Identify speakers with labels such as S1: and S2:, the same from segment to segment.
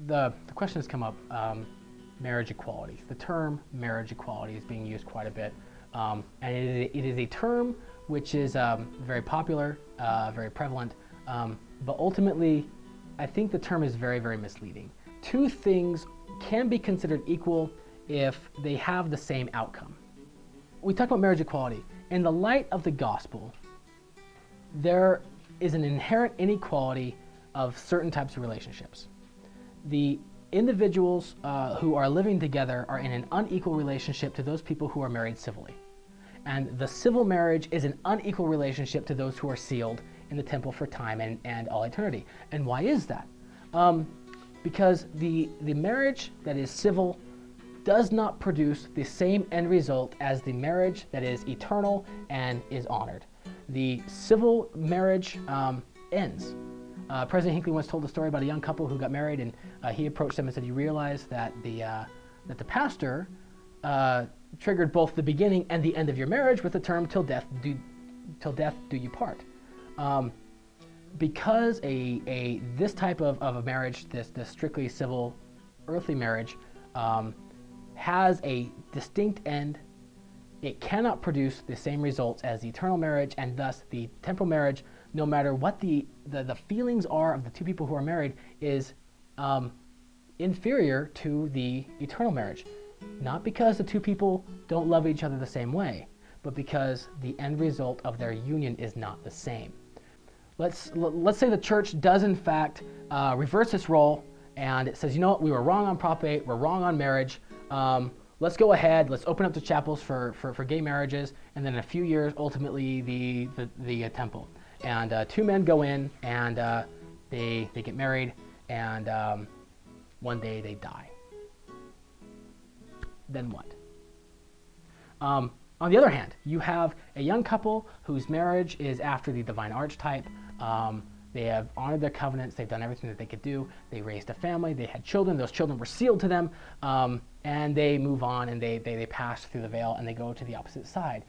S1: the question has come up, marriage equality. The term marriage equality is being used quite a bit, and it is a term which is very popular, very prevalent, but ultimately, I think the term is very, very misleading. Two things can be considered equal if they have the same outcome. We talk about marriage equality. In the light of the gospel, there is an inherent inequality of certain types of relationships. The individuals who are living together are in an unequal relationship to those people who are married civilly. And the civil marriage is an unequal relationship to those who are sealed in the temple for time and all eternity. And why is that? Because the marriage that is civil does not produce the same end result as the marriage that is eternal and is honored. The civil marriage ends. President Hinckley once told a story about a young couple who got married, and he approached them and said, "You realize that the pastor triggered both the beginning and the end of your marriage with the term 'till death do you part.'" Because this type of a marriage, this strictly civil earthly marriage, has a distinct end, it cannot produce the same results as the eternal marriage, and thus the temporal marriage, no matter what the feelings are of the two people who are married, is inferior to the eternal marriage. Not because the two people don't love each other the same way, but because the end result of their union is not the same. Let's say the church does in fact reverse its role, and it says, you know what, we were wrong on Prop 8, we're wrong on marriage. Let's go ahead, let's open up the chapels for gay marriages, and then in a few years, ultimately the temple. And two men go in, and they get married, and one day they die. Then what? On the other hand, you have a young couple whose marriage is after the divine archetype. They have honored their covenants. They've done everything that they could do. They raised a family. They had children. Those children were sealed to them. And they move on, and they pass through the veil, and they go to the opposite side.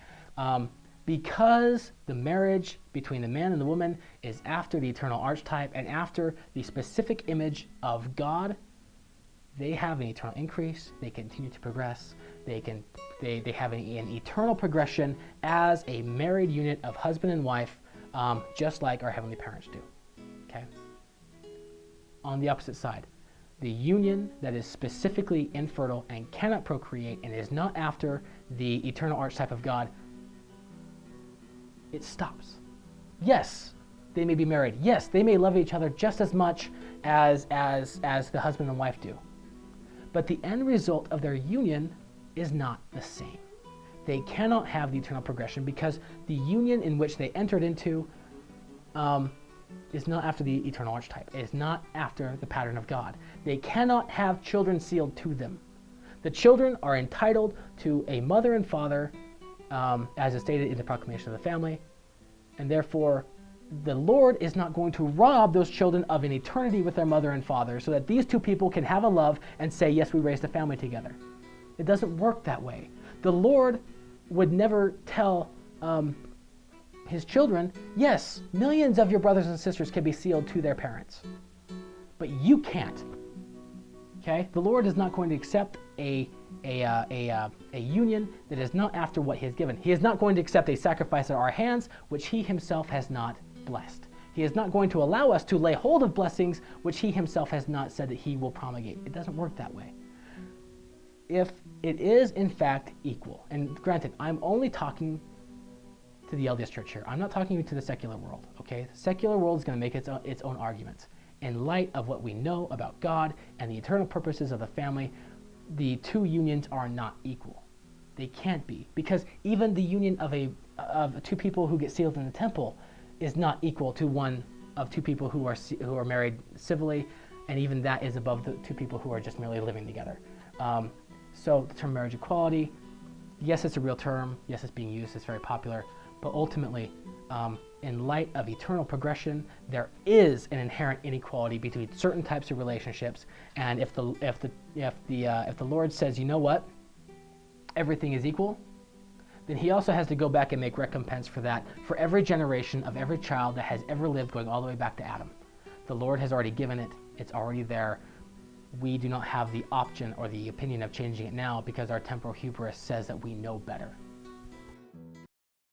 S1: Because the marriage between the man and the woman is after the eternal archetype and after the specific image of God, they have an eternal increase. They continue to progress. They have an eternal progression as a married unit of husband and wife, just like our heavenly parents do. Okay. On the opposite side, the union that is specifically infertile and cannot procreate and is not after the eternal archetype of God, it stops. Yes, they may be married. Yes, they may love each other just as much as the husband and wife do. But the end result of their union is not the same. They cannot have the eternal progression because the union in which they entered into is not after the eternal archetype. It is not after the pattern of God. They cannot have children sealed to them. The children are entitled to a mother and father, as is stated in the proclamation of the family, and therefore the Lord is not going to rob those children of an eternity with their mother and father so that these two people can have a love and say, yes, we raised a family together. It doesn't work that way. The Lord would never tell his children, yes, millions of your brothers and sisters can be sealed to their parents, but you can't. Okay? The Lord is not going to accept a union that is not after what he has given. He is not going to accept a sacrifice at our hands which he himself has not blessed. He is not going to allow us to lay hold of blessings which he himself has not said that he will promulgate. It doesn't work that way. If it is in fact equal, and granted, I'm only talking to the LDS Church here. I'm not talking to the secular world, okay? The secular world is going to make its own arguments. In light of what we know about God and the eternal purposes of the family, the two unions are not equal. They can't be, because even the union of two people who get sealed in the temple is not equal to one of two people who are married civilly, and even that is above the two people who are just merely living together. So the term marriage equality, yes, it's a real term. Yes, it's being used. It's very popular. But ultimately, in light of eternal progression, there is an inherent inequality between certain types of relationships. And if the Lord says, you know what, everything is equal, then he also has to go back and make recompense for that for every generation of every child that has ever lived, going all the way back to Adam. The Lord has already given it. It's already there. we do not have the option or the opinion of changing it now because our temporal hubris says that we know better.